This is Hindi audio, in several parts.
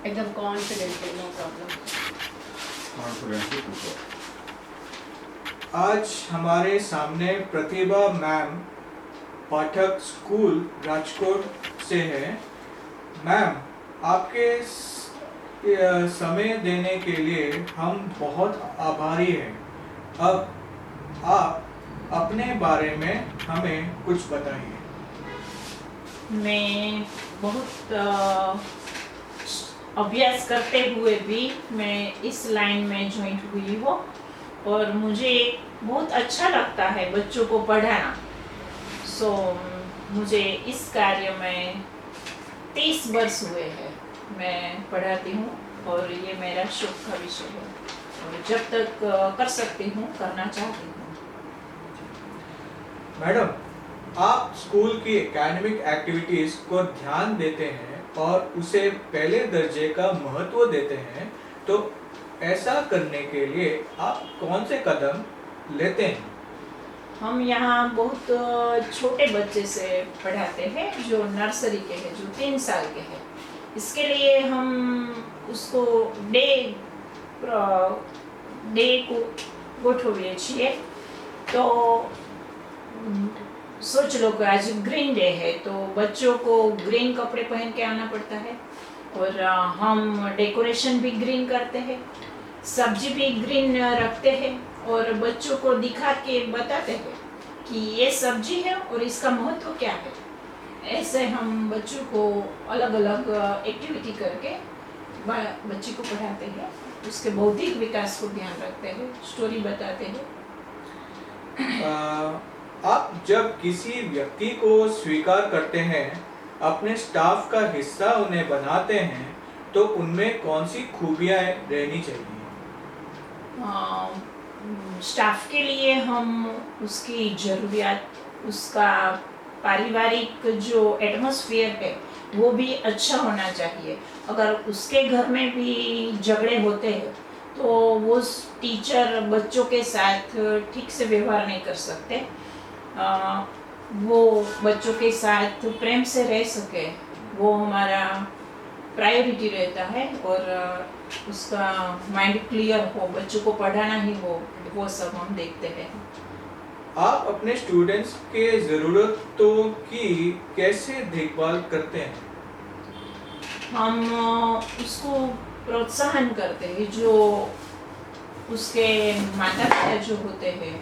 एकदम कॉन्फिडेंटली, नो प्रॉब्लम। कॉन्फिडेंटली पूछो। आज हमारे सामने प्रतिभा मैम पाठक स्कूल राजकोट से है। मैम, आपके समय देने के लिए हम बहुत आभारी हैं। अब आप अपने बारे में हमें कुछ बताइए। मैं बहुत अभ्यास करते हुए भी मैं इस लाइन में ज्वाइन हुई हूँ और मुझे बहुत अच्छा लगता है बच्चों को पढ़ाना। सो मुझे इस कार्य में 30 वर्ष हुए हैं मैं पढ़ाती हूँ और ये मेरा शौक का विषय है और जब तक कर सकती हूँ करना चाहती हूँ। मैडम, आप स्कूल की एकेडमिक एक्टिविटीज को ध्यान देते हैं और उसे पहले दर्जे का महत्व देते हैं, तो ऐसा करने के लिए आप कौन से कदम लेते हैं? हम यहाँ बहुत छोटे बच्चे से पढ़ाते हैं जो नर्सरी के हैं, जो 3 साल के हैं। इसके लिए हम उसको डे को गोठवीए છીએ। तो सोच लो कि आज ग्रीन डे है तो बच्चों को ग्रीन कपड़े पहन के आना पड़ता है और हम डेकोरेशन भी ग्रीन करते हैं, सब्जी भी ग्रीन रखते हैं और बच्चों को दिखा के बताते हैं कि ये सब्जी है और इसका महत्व क्या है। ऐसे हम बच्चों को अलग अलग एक्टिविटी करके बच्चे को पढ़ाते हैं, उसके बौद्धिक विकास को ध्यान रखते हैं, स्टोरी बताते हैं। आप जब किसी व्यक्ति को स्वीकार करते हैं, अपने स्टाफ का हिस्सा उन्हें बनाते हैं, तो उनमें कौन सी खूबियां रहनी चाहिए? स्टाफ के लिए हम उसकी ज़रूरियात, उसका पारिवारिक जो एटमॉस्फेयर है वो भी अच्छा होना चाहिए। अगर उसके घर में भी झगड़े होते हैं तो वो टीचर बच्चों के साथ ठीक से व्यवहार नहीं कर सकते, वो बच्चों के साथ प्रेम से रह सके, वो हमारा प्रायोरिटी रहता है और उसका माइंड क्लियर हो, बच्चों को पढ़ाना ही हो, वो सब हम देखते हैं। आप अपने स्टूडेंट्स के ज़रूरतों की कैसे देखभाल करते हैं? हम उसको प्रोत्साहन करते हैं, जो उसके माता पिता जो होते हैं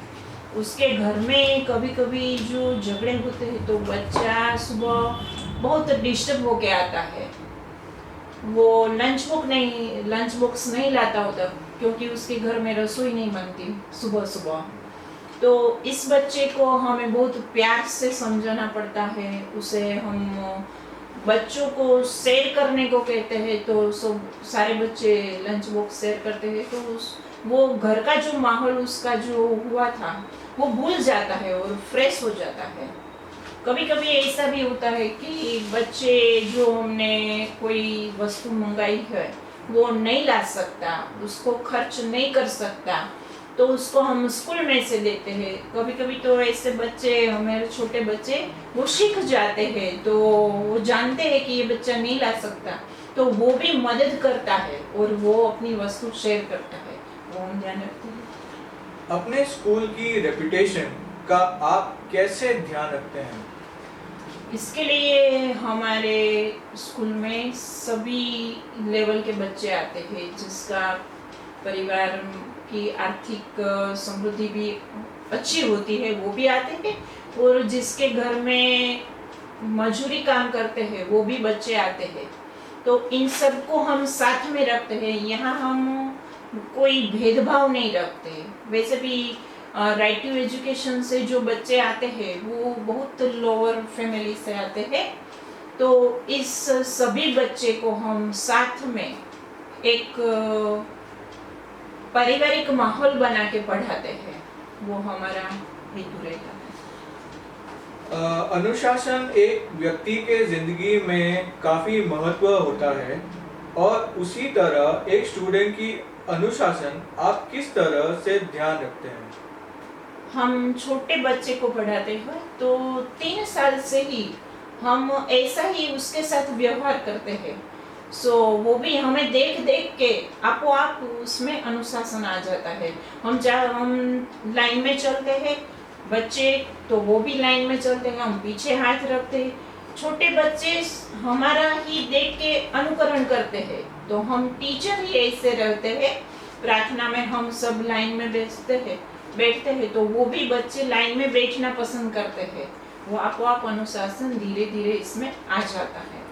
उसके घर में कभी कभी जो झगड़े होते हैं तो बच्चा सुबह बहुत डिस्टर्ब होके आता है, वो लंच बॉक्स नहीं लाता होता क्योंकि उसके घर में रसोई नहीं बनती सुबह सुबह। तो इस बच्चे को हमें बहुत प्यार से समझाना पड़ता है, उसे हम बच्चों को शेयर करने को कहते हैं तो सब सारे बच्चे लंच बॉक्स शेयर करते हैं तो वो घर का जो माहौल उसका जो हुआ था वो भूल जाता है और फ्रेश हो जाता है। कभी कभी ऐसा भी होता है कि बच्चे जो हमने कोई वस्तु मंगाई है वो नहीं ला सकता, उसको खर्च नहीं कर सकता, तो उसको हम स्कूल में से देते हैं। कभी कभी तो ऐसे बच्चे, हमारे छोटे बच्चे, वो सीख जाते हैं तो वो जानते हैं कि ये बच्चा नहीं ला सकता तो वो भी मदद करता है और वो अपनी वस्तु शेयर करता है, वो हम ध्यान रखते हैं। अपने स्कूल की रेपुटेशन का आप कैसे ध्यान रखते हैं? इसके लिए हमारे स्कूल में सभी लेवल के बच्चे आते हैं, जिसका परिवार की आर्थिक समृद्धि भी अच्छी होती है वो भी आते हैं और जिसके घर में मजूरी काम करते हैं वो भी बच्चे आते हैं। तो इन सबको हम साथ में रखते हैं, यहाँ हम कोई भेदभाव नहीं रखते। वैसे भी राइट टू एजुकेशन से जो बच्चे आते हैं वो बहुत लोअर फैमिली से आते हैं, तो इस सभी बच्चे को हम साथ में एक पारिवारिक माहौल बना के पढ़ाते हैं, वो हमारा हेतु रहता है। अनुशासन एक व्यक्ति के जिंदगी में काफी महत्व होता है और उसी तरह एक स्टूडेंट की अनुशासन आप किस तरह से ध्यान रखते हैं? हम छोटे बच्चे को पढ़ाते हैं तो 3 साल से ही हम ऐसा ही उसके साथ व्यवहार करते हैं। सो वो भी हमें देख देख के आपो आप उसमें अनुशासन आ जाता है। हम लाइन में चलते हैं, बच्चे तो वो भी लाइन में चलते हैं, हम पीछे हाथ रखते हैं। छोटे बच्चे हमारा ही देख के अनुकरण करते हैं, तो हम टीचर ही ऐसे रहते हैं। प्रार्थना में हम सब लाइन में बैठते हैं तो वो भी बच्चे लाइन में बैठना पसंद करते हैं। वो आपो आप अनुशासन धीरे धीरे इसमें आ जाता है।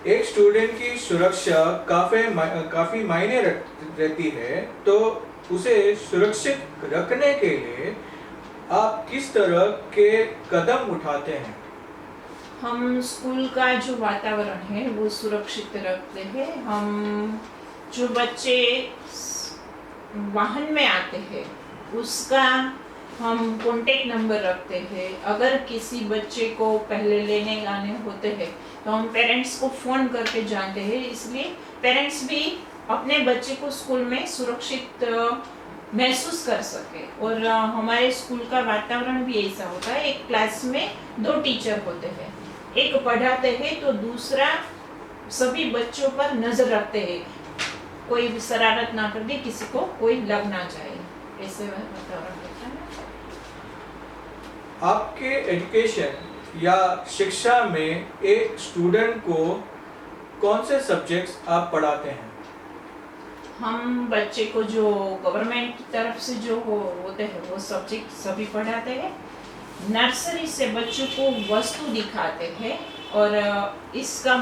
एक स्टूडेंट की सुरक्षा काफी मायने रहती है, तो उसे सुरक्षित रखने के लिए आप किस तरह के कदम उठाते हैं? हम स्कूल का जो वातावरण है वो सुरक्षित रखते हैं। हम जो बच्चे वाहन में आते हैं उसका हम कॉन्टेक्ट नंबर रखते हैं। अगर किसी बच्चे को पहले लेने आने होते हैं तो हम पेरेंट्स को फ़ोन करके जानते हैं, इसलिए पेरेंट्स भी अपने बच्चे को स्कूल में सुरक्षित महसूस कर सके। और हमारे स्कूल का वातावरण भी ऐसा होता है, एक क्लास में 2 टीचर होते हैं, एक पढ़ाते हैं तो दूसरा सभी बच्चों पर नजर रखते हैं, कोई भी शरारत ना कर दे, किसी को कोई लग ना जाए, ऐसे वातावरण होता है। आपके एजुकेशन या शिक्षा में एक स्टूडेंट को कौन से सब्जेक्ट्स आप पढ़ाते हैं? हम बच्चे को जो गवर्नमेंट की तरफ से जो होते हैं वो सब्जेक्ट सभी पढ़ाते हैं। नर्सरी से बच्चों को वस्तु दिखाते हैं और इसका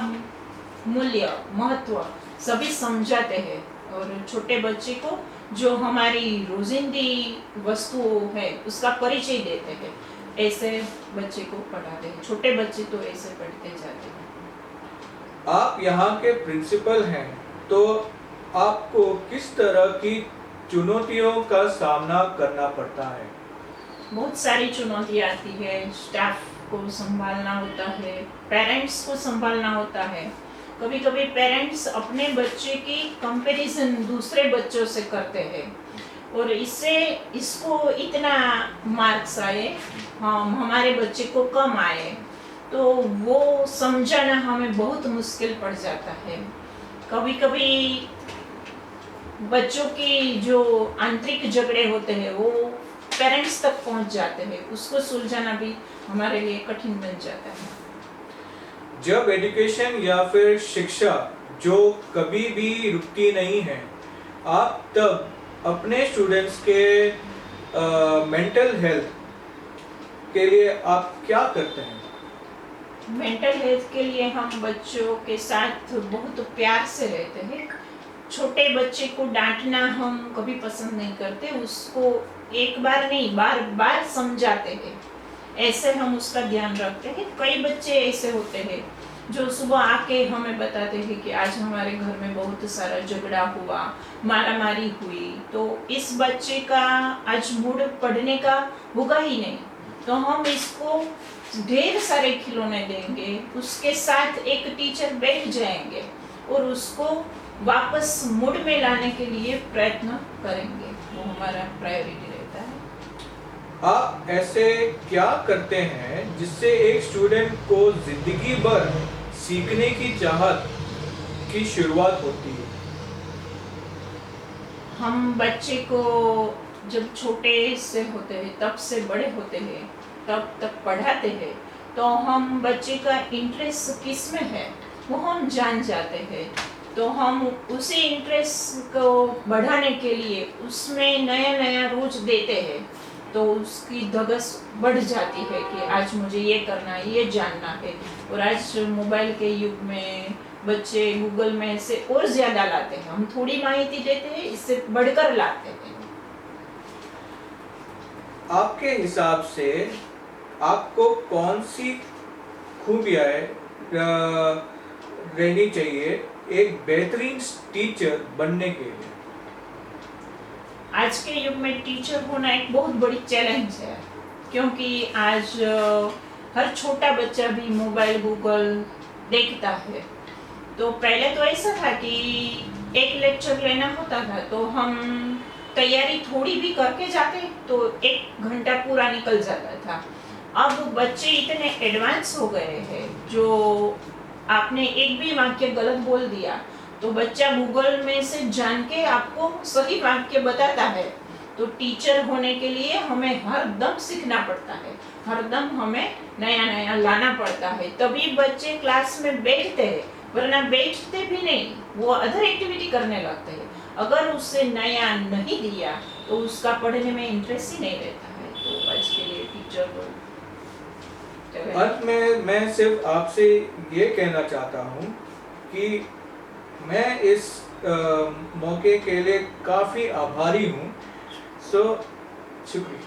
मूल्य महत्व सभी समझाते हैं, और छोटे बच्चे को जो हमारी रोजिंदी वस्तु है उसका परिचय देते हैं। ऐसे बच्चे को पढ़ाते हैं, छोटे बच्चे तो ऐसे पढ़ते जाते हैं। आप यहाँ के प्रिंसिपल हैं, तो आपको किस तरह की चुनौतियों का सामना करना पड़ता है? बहुत सारी चुनौतियाँ आती है, स्टाफ को संभालना होता है, पेरेंट्स को संभालना होता है। कभी कभी पेरेंट्स अपने बच्चे की कंपैरिजन दूसरे बच्चों से करते हैं और इसको इतना मार्क्स आए, हमारे बच्चे को कम आए, तो वो समझाना हमें बहुत मुश्किल पड़ जाता है। कभी कभी बच्चों की जो आंतरिक झगड़े होते हैं वो पेरेंट्स तक पहुंच जाते हैं, उसको सुलझाना भी हमारे लिए कठिन बन जाता है। जब एजुकेशन या फिर शिक्षा जो कभी भी रुकती नहीं है, आप तब अपने स्टूडेंट्स के मेंटल हेल्थ के लिए आप क्या करते हैं? मेंटल हेल्थ के लिए हम बच्चों के साथ बहुत प्यार से रहते हैं। छोटे बच्चे को डांटना हम कभी पसंद नहीं करते, उसको एक बार नहीं बार बार समझाते हैं, ऐसे हम उसका ध्यान रखते हैं। कई बच्चे ऐसे होते हैं जो सुबह आके हमें बताते हैं कि आज हमारे घर में बहुत सारा झगड़ा हुआ, मारामारी हुई, तो इस बच्चे का आज मूड पढ़ने का होगा ही नहीं, तो हम इसको ढेर सारे खिलौने देंगे, उसके साथ एक टीचर बैठ जाएंगे और उसको वापस मूड में लाने के लिए प्रयत्न करेंगे। वो हमारा प्रायोरिटी रहता है। आप ऐसे क्या करते हैं जिससे एक स्टूडेंट को जिंदगी भर सीखने की चाहत की शुरुआत होती है? हम बच्चे को जब छोटे से होते हैं, तब से बड़े होते हैं, तब तक पढ़ाते हैं, तो हम बच्चे का इंटरेस्ट किस में है वो हम जान जाते हैं, तो हम उसी इंटरेस्ट को बढ़ाने के लिए उसमें नया नया रोज देते हैं, तो उसकी धगस बढ़ जाती है कि आज मुझे ये करना है, ये जानना है। और आज मोबाइल के युग में बच्चे गूगल में से और ज़्यादा लाते हैं, हम थोड़ी माहिती देते हैं, इससे बढ़कर लाते हैं। आपके हिसाब से आपको कौन सी खूबियाँ रहनी चाहिए एक बेहतरीन टीचर बनने के लिए? आज के युग में टीचर होना एक बहुत बड़ी चैलेंज है, क्योंकि आज हर छोटा बच्चा भी मोबाइल गूगल देखता है। तो पहले तो ऐसा था कि एक लेक्चर लेना होता था तो हम तैयारी थोड़ी भी करके जाते तो 1 घंटा पूरा निकल जाता था। अब बच्चे इतने एडवांस हो गए हैं जो आपने एक भी वाक्य गलत बोल दिया तो बच्चा गूगल में से जान के आपको सही वाक्य बताता है। तो टीचर होने के लिए हमें हर दम सीखना पड़ता है, हर दम हमें नया नया लाना पड़ता है, तभी बच्चे क्लास में बैठते हैं, वरना बैठते भी नहीं, वो अदर एक्टिविटी करने लगते हैं। अगर उससे नया नहीं दिया तो उसका पढ़ने में इंटरेस्ट ही नहीं रहता है। तो आज के लिए टीचर को अंत में मैं सिर्फ आपसे ये कहना चाहता हूँ कि मैं इस मौके के लिए काफ़ी आभारी हूँ। शुक्रिया।